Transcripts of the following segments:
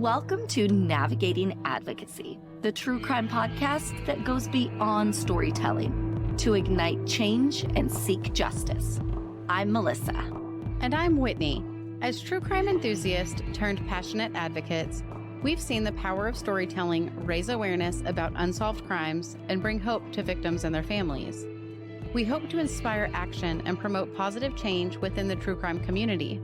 Welcome to Navigating Advocacy, the true crime podcast that goes beyond storytelling to ignite change and seek justice. I'm Melissa. And I'm Whitney. As true crime enthusiasts turned passionate advocates, we've seen the power of storytelling raise awareness about unsolved crimes and bring hope to victims and their families. We hope to inspire action and promote positive change within the true crime community.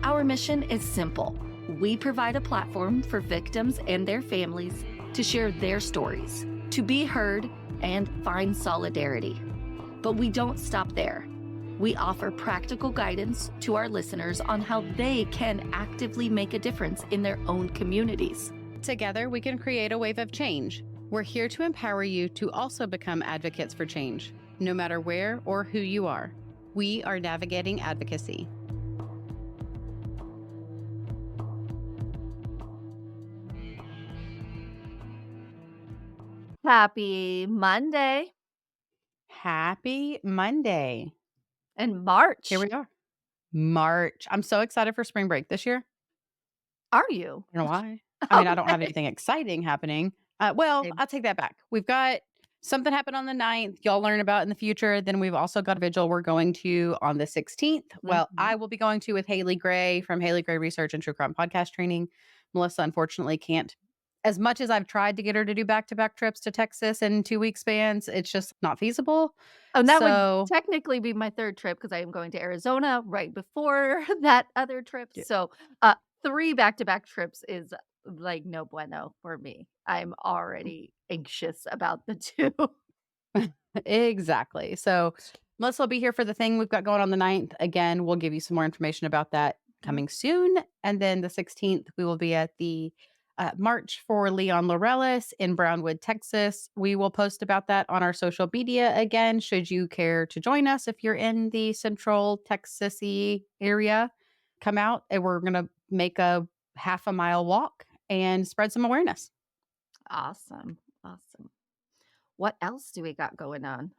Our mission is simple. We provide a platform for victims and their families to share their stories, to be heard, and find solidarity. But we don't stop there. We offer practical guidance to our listeners on how they can actively make a difference in their own communities. Together, we can create a wave of change. We're here to empower you to also become advocates for change, no matter where or who you are. We are Navigating Advocacy. Happy Monday Happy Monday. and March. Here we are. March. I'm so excited for spring break this year. Are you? I don't know why. I mean, I don't have Okay. anything exciting happening. Well, Same. I'll take that back. We've got something happen on the 9th. Y'all learn about in the future. Then we've also got a vigil we're going to on the 16th. Well, Mhm. I will be going to with Haley Gray from Haley Gray Research and True Crime Podcast Training. Melissa, unfortunately, can't. As much as I've tried to get her to do back-to-back trips to Texas in 2-week spans, it's just not feasible. Oh, that So, would technically be my third trip because I am going to Arizona right before that other trip. yeah. So, 3 back-to-back trips is like no bueno for me. I'm already anxious about the 2. Exactly. So Melissa will be here for the thing we've got going on the 9th. Again, we'll give you some more information about that coming soon. And then the 16th, we will be at the March for Leon Laurelis in Brownwood, Texas. We will post about that on our social media again, should you care to join us. If you're in the central Texas-y area, come out and we're going to make a half a mile walk and spread some awareness. Awesome. Awesome. What else do we got going on?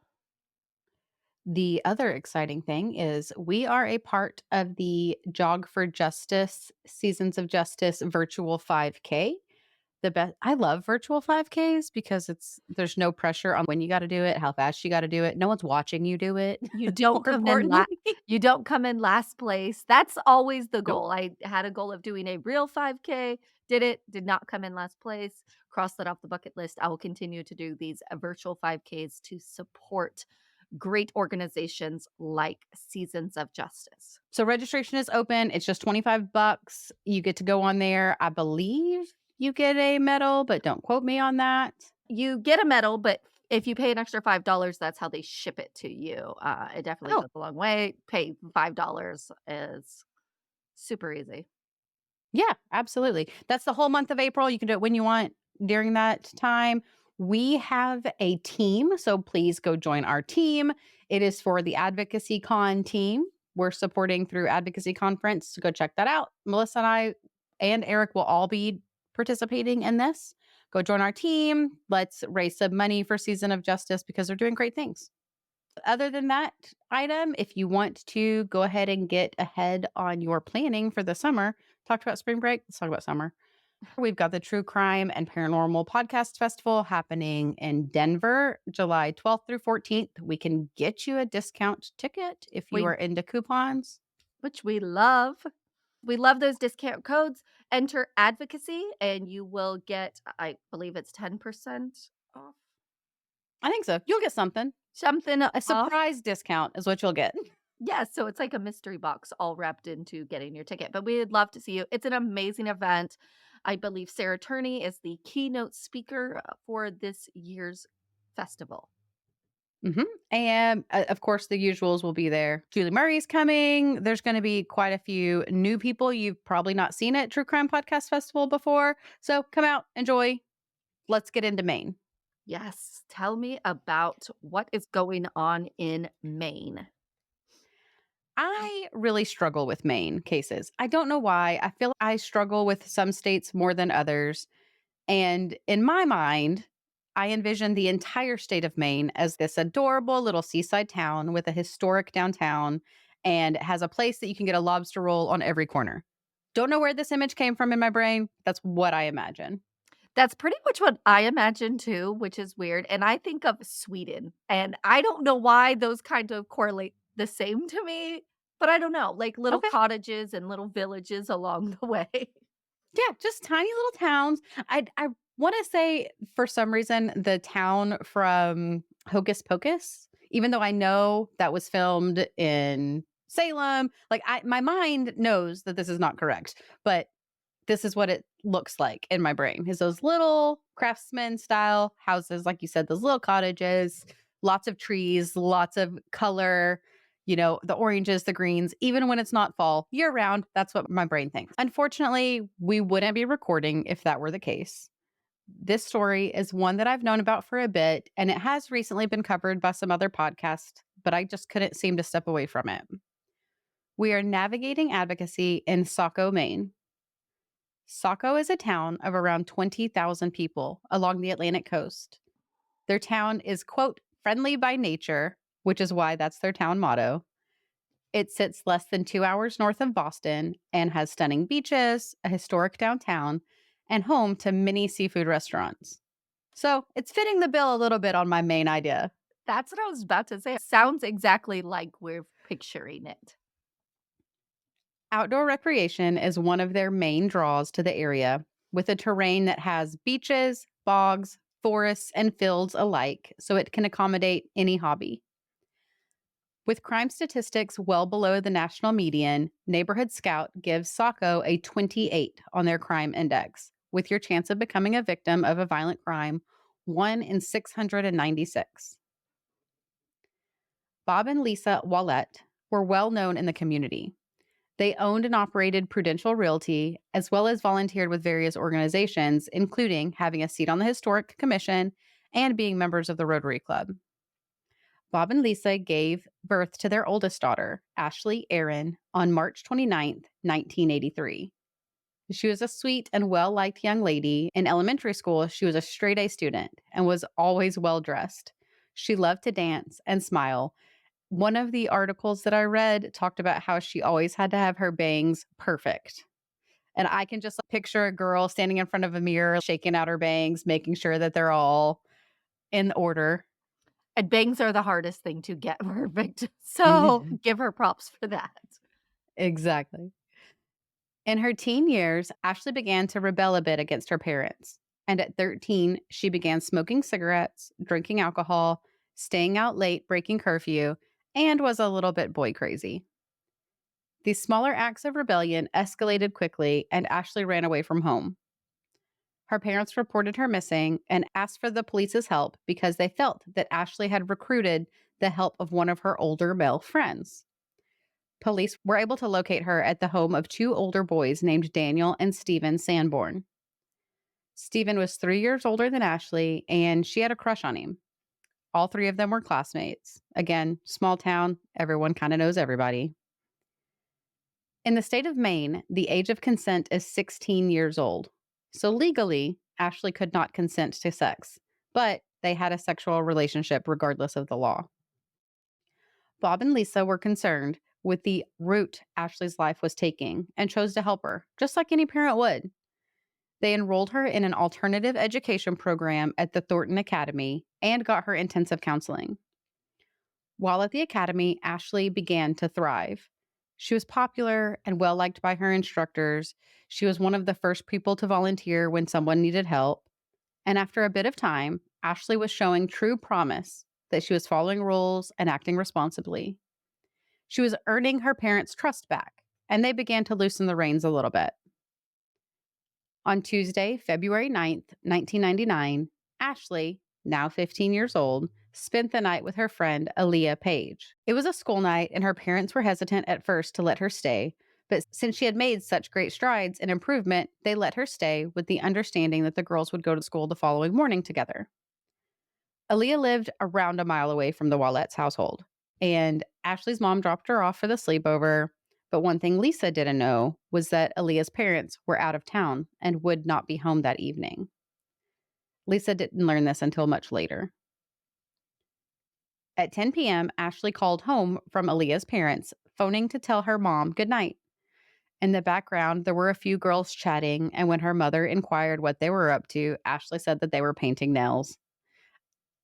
The other exciting thing is we are a part of the Jog for Justice Seasons of Justice virtual 5K. The best I love virtual 5Ks because there's no pressure on when you got to do it, how fast you got to do it. No one's watching you do it. You don't More come in importantly, you don't come in last place. That's always the nope. goal. I had a goal of doing a real 5K, did not come in last place. Cross that off the bucket list. I will continue to do these virtual 5Ks to support great organizations like Seasons of Justice. So registration is open. It's just $25. You get to go on there. I believe you get a medal, but don't quote me on that. You get a medal, but if you pay an extra $5, that's how they ship it to you. It definitely Oh, goes a long way. Pay $5 is super easy. yeah, absolutely. That's the whole month of April. You can do it when you want during that time. We have a team, so please go join our team. It is for the Advocacy Con team. We're supporting through Advocacy Conference. So go check that out. Melissa and I and Eric will all be participating in this. Go join our team. Let's raise some money for Season of Justice because they're doing great things. Other than that item, if you want to go ahead and get ahead on your planning for the summer, talked about spring break, let's talk about summer. We've got the True Crime and Paranormal Podcast Festival happening in Denver, July 12th through 14th. We can get you a discount ticket if you We are into coupons. which we love. We love those discount codes. Enter advocacy and you will get, I believe it's 10% off. I think so. You'll get something. Something A off. surprise discount is what you'll get. Yeah, so it's like a mystery box all wrapped into getting your ticket. But we'd love to see you. It's an amazing event. I believe Sarah Turney is the keynote speaker for this year's festival. And of course, the usuals will be there. Julie Murray's coming. There's going to be quite a few new people you've probably not seen at True Crime Podcast Festival before. So come out, enjoy. Let's get into Maine. Yes, tell me about what is going on in Maine. I really struggle with Maine cases. I don't know why. I feel I struggle with some states more than others. And in my mind, I envision the entire state of Maine as this adorable little seaside town with a historic downtown and it has a place that you can get a lobster roll on every corner. Don't know where this image came from in my brain. That's what I imagine. That's pretty much what I imagine too, which is weird, and I think of Sweden, and I don't know why those kind of correlate the same to me, but I don't know, like little Okay. cottages and little villages along the way. Yeah, just tiny little towns. I want to say for some reason the town from Hocus Pocus, even though I know that was filmed in Salem, like my mind knows that this is not correct, but this is what it looks like in my brain. Is those little craftsman style houses, like you said, those little cottages, lots of trees, lots of color, the oranges, the greens, even when it's not fall, year round. That's what my brain thinks. Unfortunately, we wouldn't be recording if that were the case. This story is one that I've known about for a bit, and it has recently been covered by some other podcasts, but I just couldn't seem to step away from it. We are navigating advocacy in Saco, Maine. Saco is a town of around 20,000 people along the Atlantic coast. Their town is, quote, friendly by nature, which is why that's their town motto. It sits less than 2 hours north of Boston and has stunning beaches, a historic downtown, and home to many seafood restaurants. So it's fitting the bill a little bit on my main idea. That's what I was about to say. Sounds exactly like we're picturing it. Outdoor recreation is one of their main draws to the area, with a terrain that has beaches, bogs, forests, and fields alike, so it can accommodate any hobby. With crime statistics well below the national median, Neighborhood Scout gives Saco a 28 on their crime index, with your chance of becoming a victim of a violent crime 1 in 696. Bob and Lisa Ouellette were well known in the community. They owned and operated Prudential Realty, as well as volunteered with various organizations, including having a seat on the Historic Commission and being members of the Rotary Club. Bob and Lisa gave birth to their oldest daughter, Ashley Erin, on March 29th, 1983. She was a sweet and well liked young lady. In elementary school, she was a straight A student and was always well dressed. She loved to dance and smile. One of the articles that I read talked about how she always had to have her bangs perfect. And I can just picture a girl standing in front of a mirror, shaking out her bangs, making sure that they're all in order. And bangs are the hardest thing to get perfect. So give her props for that. Exactly. In her teen years, Ashley began to rebel a bit against her parents. And at 13, she began smoking cigarettes, drinking alcohol, staying out late, breaking curfew, and was a little bit boy crazy. These smaller acts of rebellion escalated quickly, and Ashley ran away from home. Her parents reported her missing and asked for the police's help because they felt that Ashley had recruited the help of one of her older male friends. Police were able to locate her at the home of two older boys named Daniel and Stephen Sanborn. Stephen was 3 years older than Ashley, and she had a crush on him. All three of them were classmates. Again, small town, everyone kind of knows everybody. In the state of Maine, the age of consent is 16 years old. So legally, Ashley could not consent to sex, but they had a sexual relationship regardless of the law. Bob and Lisa were concerned with the route Ashley's life was taking and chose to help her, just like any parent would. They enrolled her in an alternative education program at the Thornton Academy and got her intensive counseling. While at the academy, Ashley began to thrive. She was popular and well liked by her instructors. She was one of the first people to volunteer when someone needed help. And after a bit of time, Ashley was showing true promise that she was following rules and acting responsibly. She was earning her parents' trust back, and they began to loosen the reins a little bit. On Tuesday, February 9th, 1999, Ashley, now 15 years old, spent the night with her friend Aaliyah Page. It was a school night, and her parents were hesitant at first to let her stay, but since she had made such great strides in improvement, they let her stay with the understanding that the girls would go to school the following morning together. Aaliyah lived around a mile away from the Ouellette's household, and Ashley's mom dropped her off for the sleepover. But one thing Lisa didn't know was that Aaliyah's parents were out of town and would not be home that evening. Lisa didn't learn this until much later. At 10 p.m., Ashley called home from Aaliyah's parents, phoning to tell her mom goodnight. In the background, there were a few girls chatting, and when her mother inquired what they were up to, Ashley said that they were painting nails.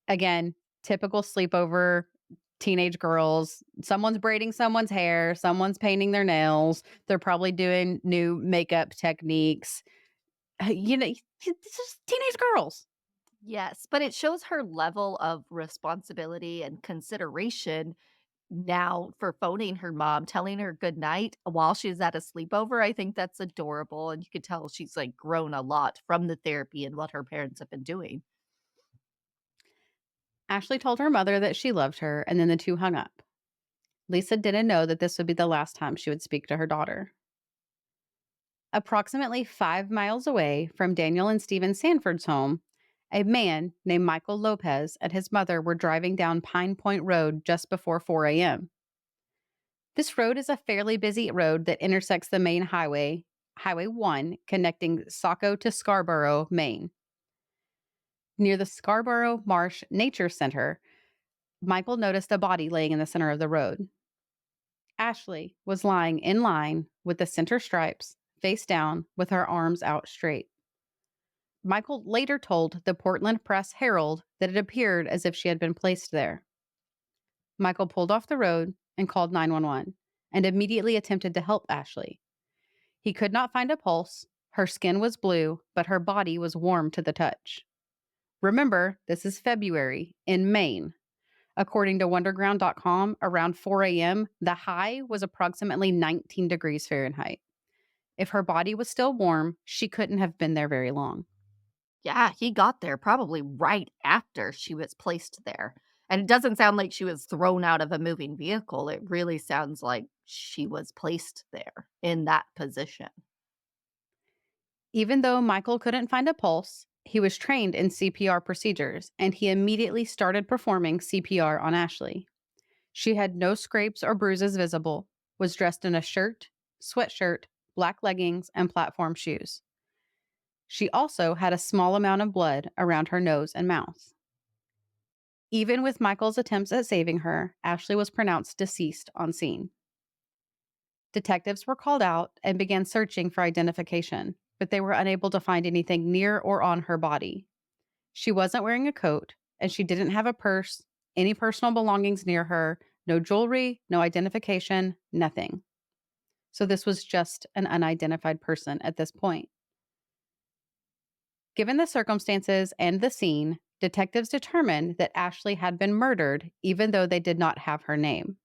Again, typical sleepover teenage girls. Someone's braiding someone's hair, someone's painting their nails. They're probably doing new makeup techniques. It's just teenage girls. Yes, but it shows her level of responsibility and consideration now for phoning her mom, telling her good night while she's at a sleepover. I think that's adorable, and you could tell she's, like, grown a lot from the therapy and what her parents have been doing. Ashley told her mother that she loved her, and then the two hung up. Lisa didn't know that this would be the last time she would speak to her daughter. Approximately 5 miles away from Daniel and Stephen Sanford's home, a man named Michael Lopez and his mother were driving down Pine Point Road just before 4 a.m. This road is a fairly busy road that intersects the main highway, Highway 1, connecting Saco to Scarborough, Maine. Near the Scarborough Marsh Nature Center, Michael noticed a body laying in the center of the road. Ashley was lying in line with the center stripes, face down, with her arms out straight. Michael later told the Portland Press Herald that it appeared as if she had been placed there. Michael pulled off the road and called 911 and immediately attempted to help Ashley. He could not find a pulse. Her skin was blue, but her body was warm to the touch. Remember, this is February in Maine. According to wonderground.com, around 4 a.m., the high was approximately 19 degrees Fahrenheit. If her body was still warm, she couldn't have been there very long. Yeah, he got there probably right after she was placed there. And it doesn't sound like she was thrown out of a moving vehicle. It really sounds like she was placed there in that position. Even though Michael couldn't find a pulse, he was trained in CPR procedures and he immediately started performing CPR on Ashley. She had no scrapes or bruises visible, was dressed in a shirt, sweatshirt, black leggings, and platform shoes. She also had a small amount of blood around her nose and mouth. Even with Michael's attempts at saving her, Ashley was pronounced deceased on scene. Detectives were called out and began searching for identification, but they were unable to find anything near or on her body. She wasn't wearing a coat, and she didn't have a purse, any personal belongings near her, no jewelry, no identification, nothing. So this was just an unidentified person at this point. Given the circumstances and the scene, detectives determined that Ashley had been murdered, even though they did not have her name.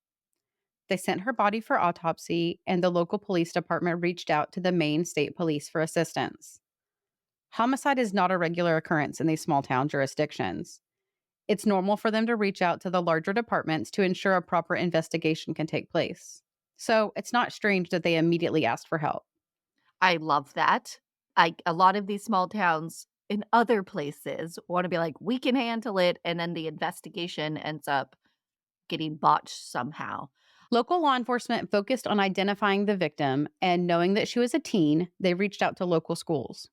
They sent her body for autopsy, and the local police department reached out to the Maine State Police for assistance. Homicide is not a regular occurrence in these small town jurisdictions. It's normal for them to reach out to the larger departments to ensure a proper investigation can take place. So it's not strange that they immediately asked for help. I love that. A lot of these small towns in other places wanna be like, "We can handle it," and then the investigation ends up getting botched somehow. Local law enforcement focused on identifying the victim, and knowing that she was a teen, they reached out to local schools,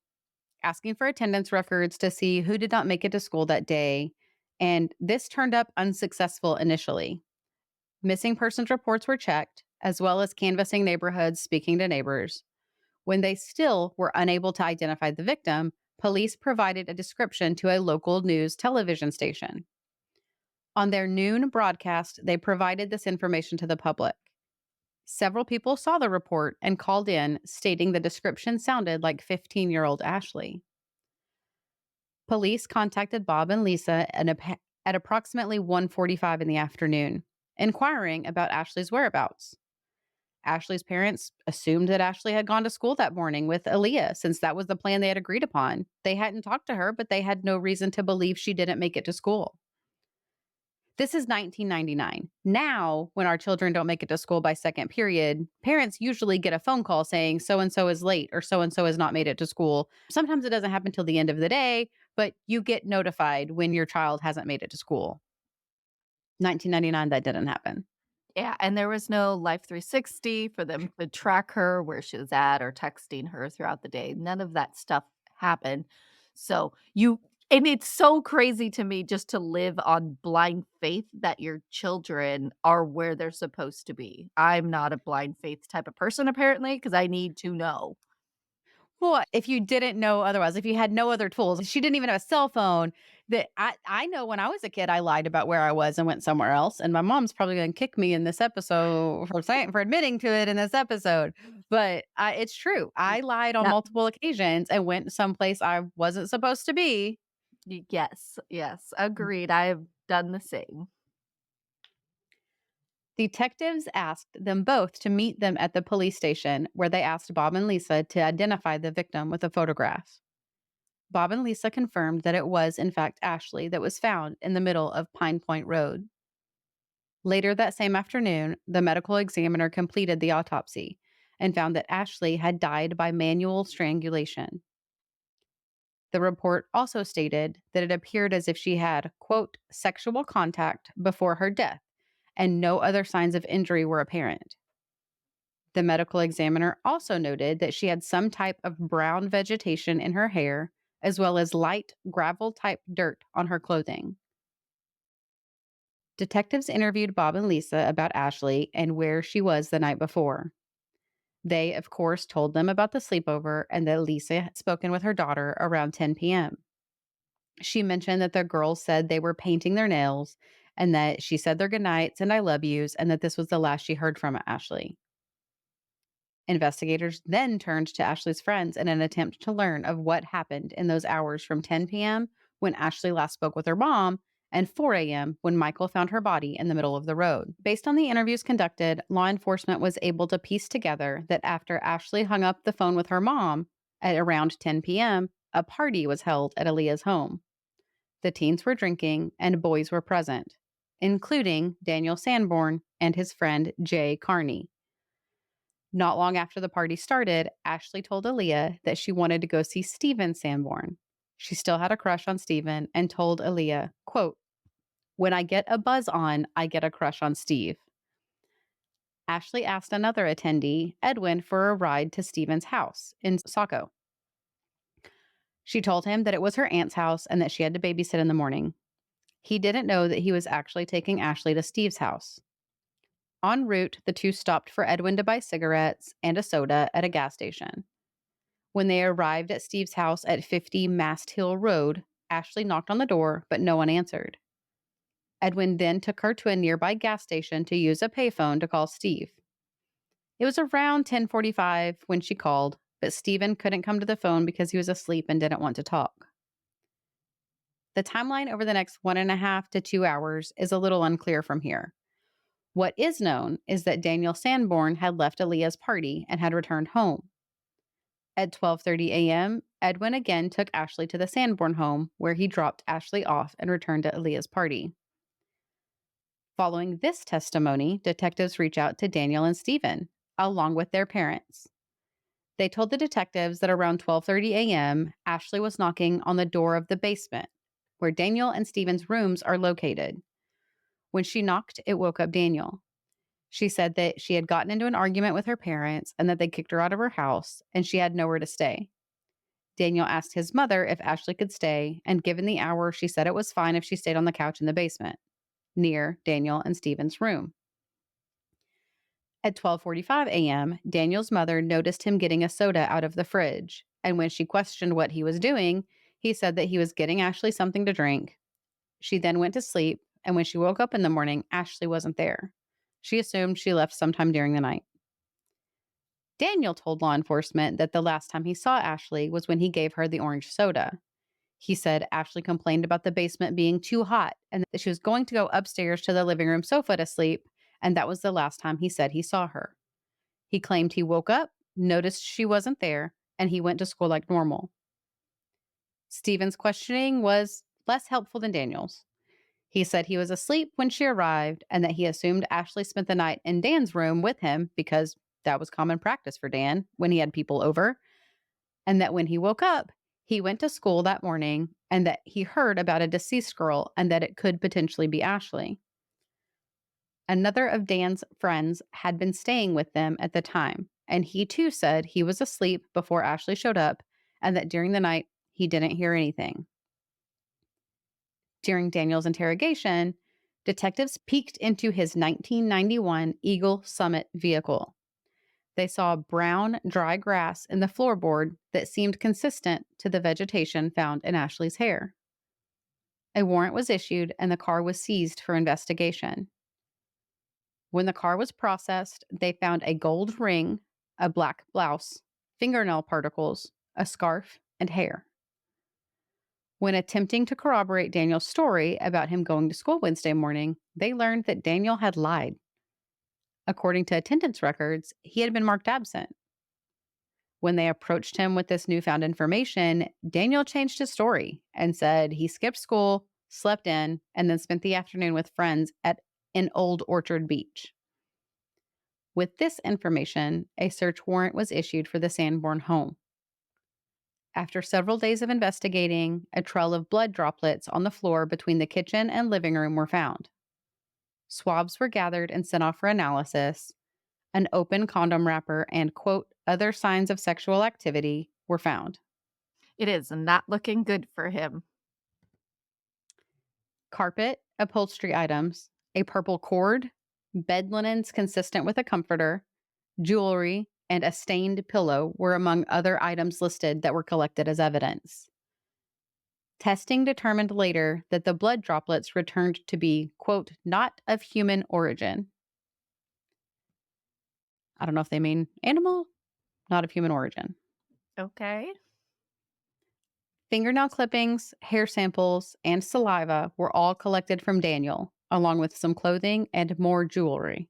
asking for attendance records to see who did not make it to school that day. And this turned up unsuccessful initially. Missing persons reports were checked, as well as canvassing neighborhoods, speaking to neighbors. When they still were unable to identify the victim, police provided a description to a local news television station. On their noon broadcast, they provided this information to the public. Several people saw the report and called in, stating the description sounded like 15-year-old Ashley. Police contacted Bob and Lisa at approximately 1:45 in the afternoon, inquiring about Ashley's whereabouts. Ashley's parents assumed that Ashley had gone to school that morning with Aaliyah, since that was the plan they had agreed upon. They hadn't talked to her, but they had no reason to believe she didn't make it to school. This is 1999. Now, when our children don't make it to school by second period, parents usually get a phone call saying so and so is late or so and so has not made it to school. Sometimes it doesn't happen till the end of the day, but you get notified when your child hasn't made it to school. 1999, that didn't happen. Yeah, and there was no Life 360 for them to track her, where she was at, or texting her throughout the day. None of that stuff happened. So you And it's so crazy to me just to live on blind faith that your children are where they're supposed to be. I'm not a blind faith type of person apparently because I need to know. Well, if you didn't know otherwise, if you had no other tools, she didn't even have a cell phone. That I know when I was a kid, I lied about where I was and went somewhere else, and my mom's probably going to kick me in this episode for admitting to it in this episode. But it's true. I lied on Yep. multiple occasions and went someplace I wasn't supposed to be. Yes, yes, agreed. I've done the same. Detectives asked them both to meet them at the police station, where they asked Bob and Lisa to identify the victim with a photograph. Bob and Lisa confirmed that it was, in fact, Ashley that was found in the middle of Pine Point Road. Later that same afternoon, the medical examiner completed the autopsy and found that Ashley had died by manual strangulation. The report also stated that it appeared as if she had, quote, sexual contact before her death, and no other signs of injury were apparent. The medical examiner also noted that she had some type of brown vegetation in her hair, as well as light gravel type dirt on her clothing. Detectives interviewed Bob and Lisa about Ashley and where she was the night before. They, of course, told them about the sleepover and that Lisa had spoken with her daughter around 10 p.m. She mentioned that the girls said they were painting their nails and that she said their goodnights and I love yous and that this was the last she heard from Ashley. Investigators then turned to Ashley's friends in an attempt to learn of what happened in those hours from 10 p.m. when Ashley last spoke with her mom and 4 a.m. when Michael found her body in the middle of the road. Based on the interviews conducted, law enforcement was able to piece together that after Ashley hung up the phone with her mom at around 10 p.m., a party was held at Aaliyah's home. The teens were drinking and boys were present, including Daniel Sanborn and his friend Jay Carney. Not long after the party started, Ashley told Aaliyah that she wanted to go see Steven Sanborn. She still had a crush on Steven and told Aaliyah, quote, when I get a buzz on, I get a crush on Steve. Ashley asked another attendee, Edwin, for a ride to Steven's house in Saco. She told him that it was her aunt's house and that she had to babysit in the morning. He didn't know that he was actually taking Ashley to Steve's house. En route, the two stopped for Edwin to buy cigarettes and a soda at a gas station. When they arrived at Steve's house at 50 Mast Hill Road, Ashley knocked on the door, but no one answered. Edwin then took her to a nearby gas station to use a payphone to call Steve. It was around 10:45 when she called, but Steven couldn't come to the phone because he was asleep and didn't want to talk. The timeline over the next 1.5 to 2 hours is a little unclear from here. What is known is that Daniel Sanborn had left Aaliyah's party and had returned home. At 12:30 a.m., Edwin again took Ashley to the Sanborn home, where he dropped Ashley off and returned to Aaliyah's party. Following this testimony, detectives reach out to Daniel and Stephen, along with their parents. They told the detectives that around 12:30 a.m., Ashley was knocking on the door of the basement, where Daniel and Stephen's rooms are located. When she knocked, it woke up Daniel. She said that she had gotten into an argument with her parents and that they kicked her out of her house and she had nowhere to stay. Daniel asked his mother if Ashley could stay, and given the hour, she said it was fine if she stayed on the couch in the basement, near Daniel and Stephen's room. At 12:45 a.m., Daniel's mother noticed him getting a soda out of the fridge, and when she questioned what he was doing, he said that he was getting Ashley something to drink. She then went to sleep, and when she woke up in the morning, Ashley wasn't there. She assumed she left sometime during the night. Daniel told law enforcement that the last time he saw Ashley was when he gave her the orange soda. He said Ashley complained about the basement being too hot and that she was going to go upstairs to the living room sofa to sleep, and that was the last time he said he saw her. He claimed he woke up, noticed she wasn't there, and he went to school like normal. Stephen's questioning was less helpful than Daniel's. He said he was asleep when she arrived and that he assumed Ashley spent the night in Dan's room with him because that was common practice for Dan when he had people over, and that when he woke up, he went to school that morning and that he heard about a deceased girl and that it could potentially be Ashley. Another of Dan's friends had been staying with them at the time, and he too said he was asleep before Ashley showed up and that during the night he didn't hear anything. During Daniel's interrogation, detectives peeked into his 1991 Eagle Summit vehicle. They saw brown, dry grass in the floorboard that seemed consistent to the vegetation found in Ashley's hair. A warrant was issued and the car was seized for investigation. When the car was processed, they found a gold ring, a black blouse, fingernail particles, a scarf, and hair. When attempting to corroborate Daniel's story about him going to school Wednesday morning, they learned that Daniel had lied. According to attendance records, he had been marked absent. When they approached him with this newfound information, Daniel changed his story and said he skipped school, slept in, and then spent the afternoon with friends at an Old Orchard Beach. With this information, a search warrant was issued for the Sanborn home. After several days of investigating, a trail of blood droplets on the floor between the kitchen and living room were found. Swabs were gathered and sent off for analysis. An open condom wrapper and, quote, other signs of sexual activity were found. It is not looking good for him. Carpet, upholstery items, a purple cord, bed linens consistent with a comforter, jewelry, and a stained pillow were among other items listed that were collected as evidence. Testing determined later that the blood droplets returned to be, quote, not of human origin. I don't know if they mean animal, not of human origin. Okay. Fingernail clippings, hair samples, and saliva were all collected from Daniel, along with some clothing and more jewelry.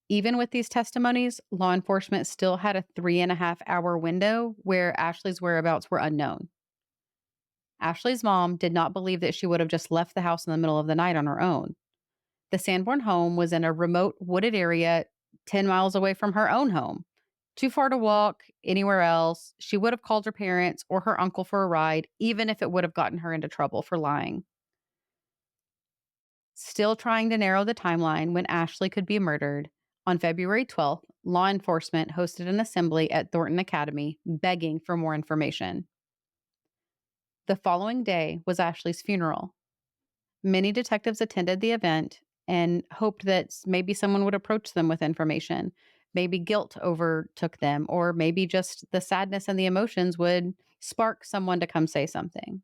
Even with these testimonies, law enforcement still had a 3.5-hour window where Ashley's whereabouts were unknown. Ashley's mom did not believe that she would have just left the house in the middle of the night on her own. The Sanborn home was in a remote wooded area 10 miles away from her own home. Too far to walk anywhere else. She would have called her parents or her uncle for a ride, even if it would have gotten her into trouble for lying. Still trying to narrow the timeline when Ashley could be murdered, on February 12th, law enforcement hosted an assembly at Thornton Academy begging for more information. The following day was Ashley's funeral. Many detectives attended the event and hoped that maybe someone would approach them with information. Maybe guilt overtook them, or maybe just the sadness and the emotions would spark someone to come say something.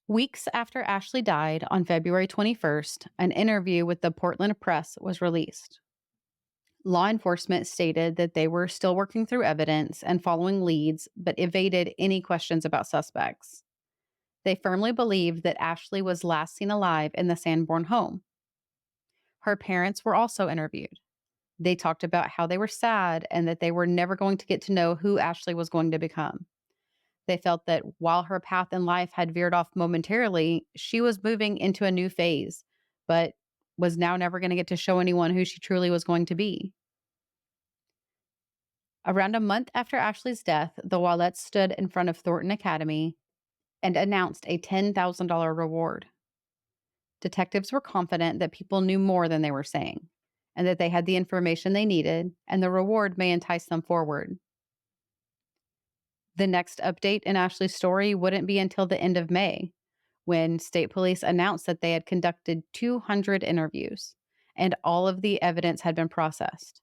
Weeks after Ashley died on February 21st, an interview with the Portland Press was released. Law enforcement stated that they were still working through evidence and following leads, but evaded any questions about suspects. They firmly believed that Ashley was last seen alive in the Sanborn home. Her parents were also interviewed. They talked about how they were sad and that they were never going to get to know who Ashley was going to become. They felt that while her path in life had veered off momentarily, she was moving into a new phase, but was now never going to get to show anyone who she truly was going to be. Around a month after Ashley's death, the Ouellettes stood in front of Thornton Academy and announced a $10,000 reward. Detectives were confident that people knew more than they were saying, and that they had the information they needed, and the reward may entice them forward. The next update in Ashley's story wouldn't be until the end of May, when state police announced that they had conducted 200 interviews, and all of the evidence had been processed.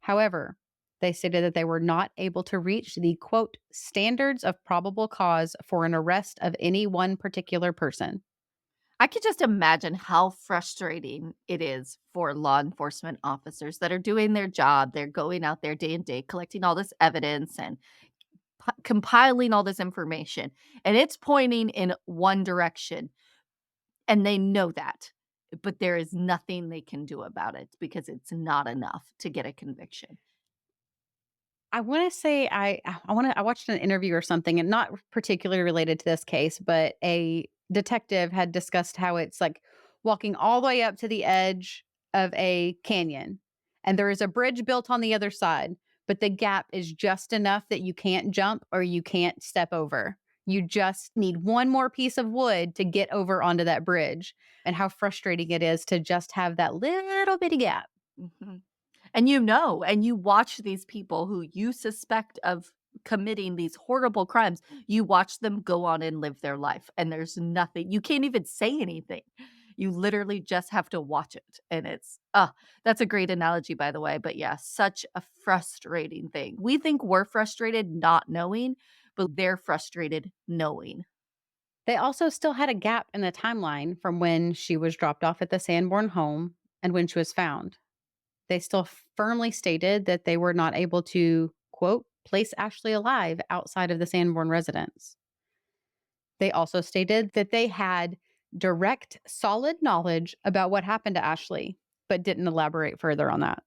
However, they stated that they were not able to reach the, quote, standards of probable cause for an arrest of any one particular person. I could just imagine how frustrating it is for law enforcement officers that are doing their job. They're going out there day and day, collecting all this evidence and compiling all this information, and it's pointing in one direction, and they know that, but there is nothing they can do about it because it's not enough to get a conviction. I want to say I watched an interview or something, and not particularly related to this case, but a detective had discussed how it's like walking all the way up to the edge of a canyon, and there is a bridge built on the other side, but the gap is just enough that you can't jump or you can't step over. You just need one more piece of wood to get over onto that bridge, and how frustrating it is to just have that little bitty gap. Mhm. And you know, and you watch these people who you suspect of committing these horrible crimes, you watch them go on and live their life, and there's nothing you can't even say anything. You literally just have to watch it, and that's a great analogy, by the way, but yeah, such a frustrating thing. We think we're frustrated not knowing, but they're frustrated knowing. They also still had a gap in the timeline from when she was dropped off at the Sanborn home and when she was found. They still firmly stated that they were not able to, quote, place Ashley alive outside of the Sanborn residence. They also stated that they had direct, solid knowledge about what happened to Ashley, but didn't elaborate further on that.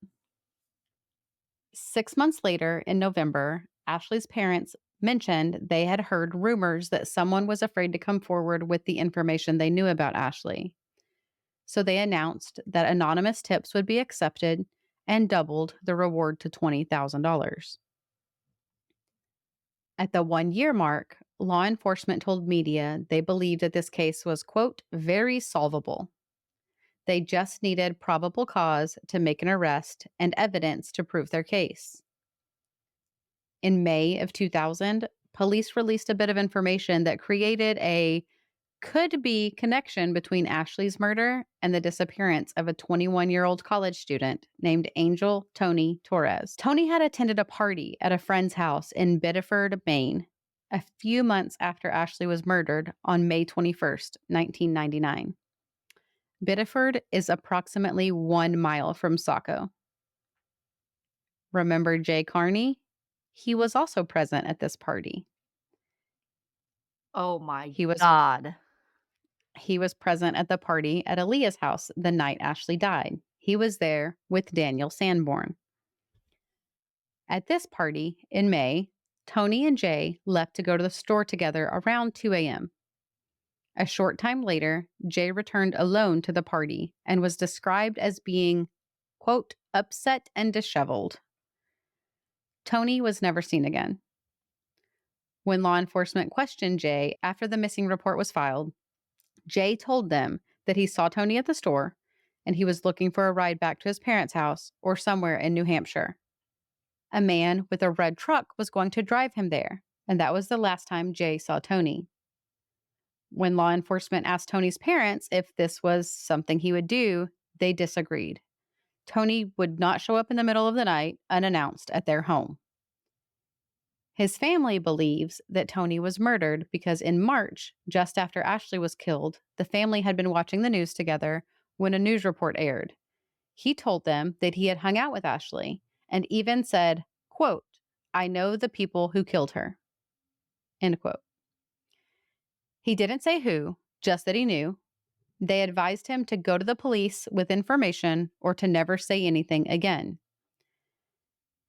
6 months later, in November, Ashley's parents mentioned they had heard rumors that someone was afraid to come forward with the information they knew about Ashley. So they announced that anonymous tips would be accepted and doubled the reward to $20,000. At the 1 year mark, law enforcement told media they believed that this case was, quote, very solvable. They just needed probable cause to make an arrest and evidence to prove their case. In May of 2000, police released a bit of information that created a could be connection between Ashley's murder and the disappearance of a 21-year-old college student named Angel Tony Torres. Tony had attended a party at a friend's house in Biddeford, Maine, a few months after Ashley was murdered on May 21st, 1999. Biddeford is approximately 1 mile from Saco. Remember Jay Carney? He was also present at this party. Oh my He was god. He was present at the party at Aaliyah's house the night Ashley died. He was there with Daniel Sanborn. At this party in May, Tony and Jay left to go to the store together around 2 a.m. A short time later, Jay returned alone to the party and was described as being, quote, upset and disheveled. Tony was never seen again. When law enforcement questioned Jay after the missing report was filed, Jay told them that he saw Tony at the store and he was looking for a ride back to his parents' house or somewhere in New Hampshire. A man with a red truck was going to drive him there, and that was the last time Jay saw Tony. When law enforcement asked Tony's parents if this was something he would do, they disagreed. Tony would not show up in the middle of the night unannounced at their home. His family believes that Tony was murdered because in March, just after Ashley was killed, the family had been watching the news together when a news report aired. He told them that he had hung out with Ashley and even said, quote, I know the people who killed her, end quote. He didn't say who, just that he knew. They advised him to go to the police with information or to never say anything again.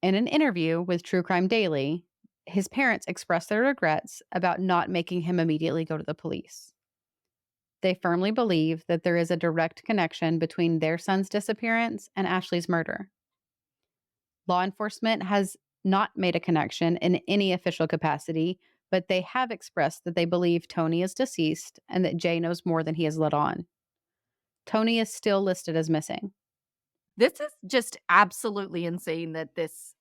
In an interview with True Crime Daily, his parents expressed their regrets about not making him immediately go to the police. They firmly believe that there is a direct connection between their son's disappearance and Ashley's murder. Law enforcement has not made a connection in any official capacity, but they have expressed that they believe Tony is deceased and that Jay knows more than he has let on. Tony is still listed as missing. This is just absolutely insane that this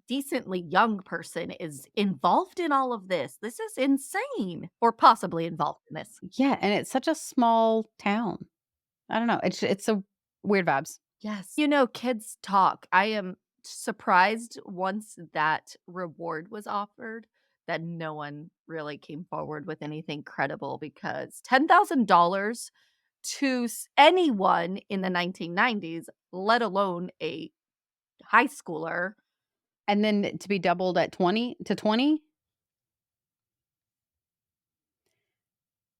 decently young person is involved in all of this. This is insane. Or possibly involved in this. Yeah, and it's such a small town. I don't know. It's a weird vibes. Yes. You know, kids talk. I am surprised once that reward was offered that no one really came forward with anything credible because $10,000 to anyone in the 1990s, let alone a high schooler. And then to be doubled at 20 to 20?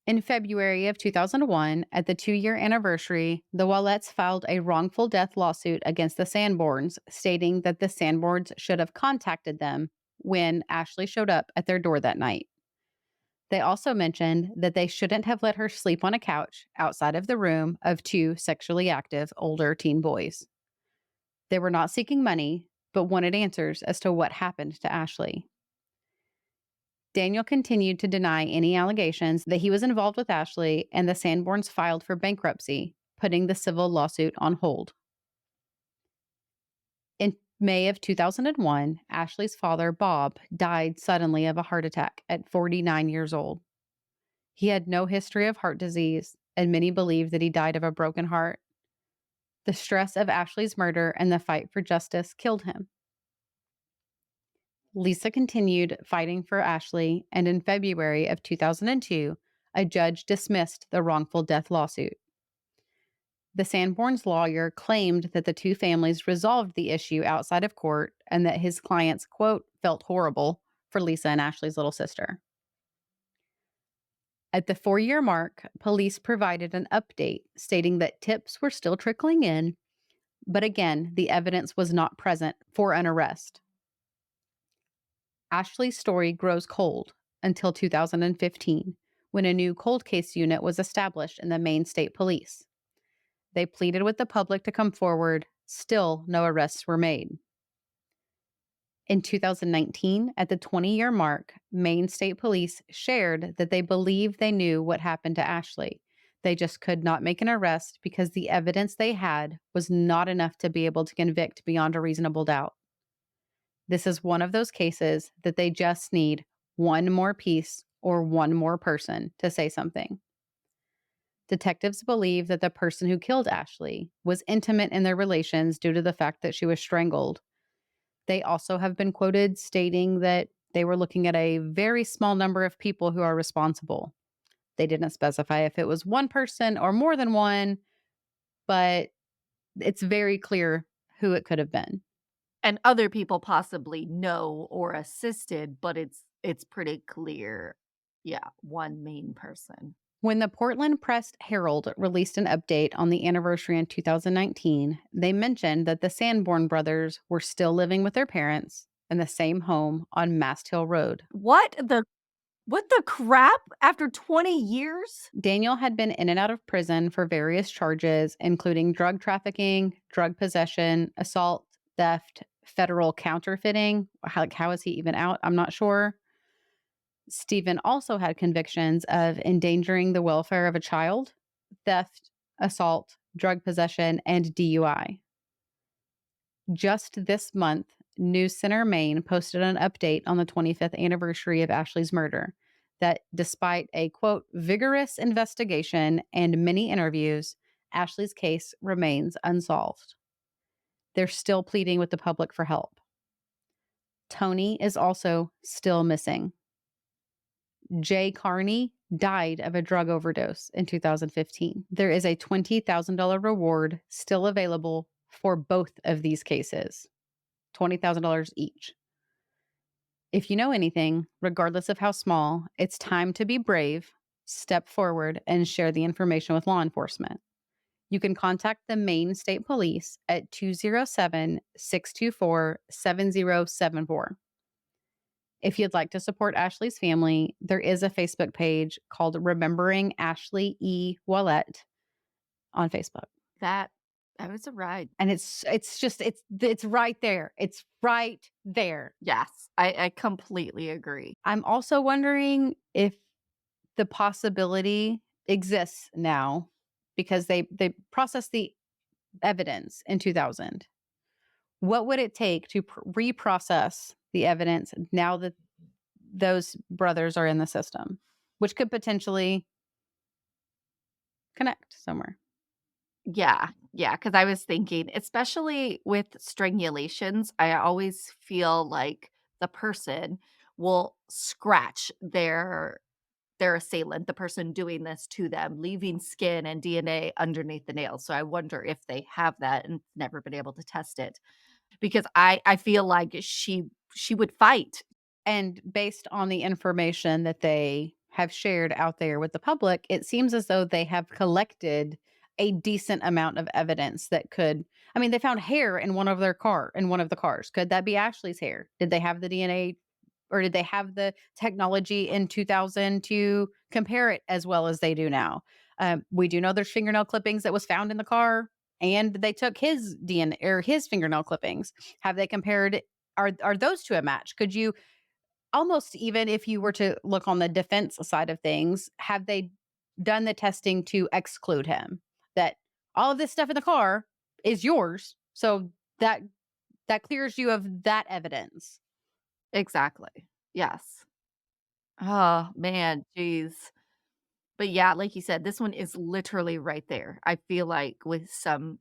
In February of 2001, at the 2-year anniversary, the Ouellettes filed a wrongful death lawsuit against the Sanborns, stating that the Sanborns should have contacted them when Ashley showed up at their door that night. They also mentioned that they shouldn't have let her sleep on a couch outside of the room of 2 sexually active older teen boys. They were not seeking money, but wanted answers as to what happened to Ashley. Daniel continued to deny any allegations that he was involved with Ashley, and the Sanborns filed for bankruptcy, putting the civil lawsuit on hold. In May of 2001, Ashley's father, Bob, died suddenly of a heart attack at 49 years old. He had no history of heart disease, and many believe that he died of a broken heart. The stress of Ashley's murder and the fight for justice killed him. Lisa continued fighting for Ashley, and in February of 2002, a judge dismissed the wrongful death lawsuit. The Sanborn's lawyer claimed that the two families resolved the issue outside of court and that his clients, quote, felt horrible for Lisa and Ashley's little sister. At the 4-year mark, police provided an update stating that tips were still trickling in, but again, the evidence was not present for an arrest. Ashley's story grows cold until 2015, when a new cold case unit was established in the Maine State Police. They pleaded with the public to come forward. Still, no arrests were made. In 2019, at the 20-year mark, Maine State Police shared that they believe they knew what happened to Ashley. They just could not make an arrest because the evidence they had was not enough to be able to convict beyond a reasonable doubt. This is one of those cases that they just need one more piece or one more person to say something. Detectives believe that the person who killed Ashley was intimate in their relations due to the fact that she was strangled. They also have been quoted stating that they were looking at a very small number of people who are responsible. They didn't specify if it was one person or more than one, but it's very clear who it could have been. And other people possibly know or assisted, but it's pretty clear. Yeah, one main person. When the Portland Press-Herald released an update on the anniversary in 2019, they mentioned that the Sanborn brothers were still living with their parents in the same home on Mast Hill Road. What the crap? After 20 years? Daniel had been in and out of prison for various charges, including drug trafficking, drug possession, assault, theft, federal counterfeiting. How is he even out? I'm not sure. Stephen also had convictions of endangering the welfare of a child, theft, assault, drug possession, and DUI. Just this month, News Center Maine posted an update on the 25th anniversary of Ashley's murder that despite a, quote, vigorous investigation and many interviews, Ashley's case remains unsolved. They're still pleading with the public for help. Tony is also still missing. Jay Carney died of a drug overdose in 2015. There is a $20,000 reward still available for both of these cases, $20,000 each. If you know anything, regardless of how small, it's time to be brave, step forward, and share the information with law enforcement. You can contact the Maine State Police at 207-624-7074. If you'd like to support Ashley's family, there is a Facebook page called Remembering Ashley Ouellette on Facebook. That was a ride. And it's right there. It's right there. Yes, I completely agree. I'm also wondering if the possibility exists now because they processed the evidence in 2000. What would it take to reprocess the evidence now that those brothers are in the system, which could potentially connect somewhere? Yeah, because I was thinking, especially with strangulations, I always feel like the person will scratch their assailant, the person doing this to them, leaving skin and DNA underneath the nails. So I wonder if they have that and never been able to test it. Because I feel like she would fight. And based on the information that they have shared out there with the public, it seems as though they have collected a decent amount of evidence that could, I mean, they found hair in one of the cars. Could that be Ashley's hair? Did they have the DNA or did they have the technology in 2000 to compare it as well as they do now? We do know there's fingernail clippings that was found in the car, and they took his DNA or his fingernail clippings. Have they compared? Are those two a match? Could you almost, even if you were to look on the defense side of things, have they done the testing to exclude him? That all of this stuff in the car is yours, so that that clears you of that evidence. Exactly. Yes. Oh, man, geez. But yeah, like you said, this one is literally right there. I feel like with some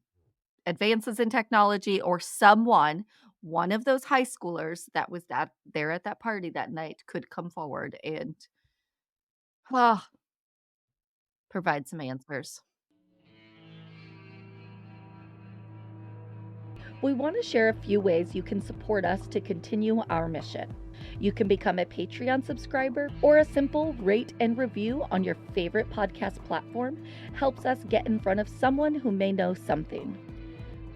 advances in technology or one of those high schoolers that was that there at that party that night could come forward and ah, provide some answers. We want to share a few ways you can support us to continue our mission. You can become a Patreon subscriber, or a simple rate and review on your favorite podcast platform helps us get in front of someone who may know something.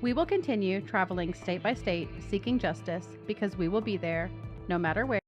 We will continue traveling state by state seeking justice because we will be there no matter where.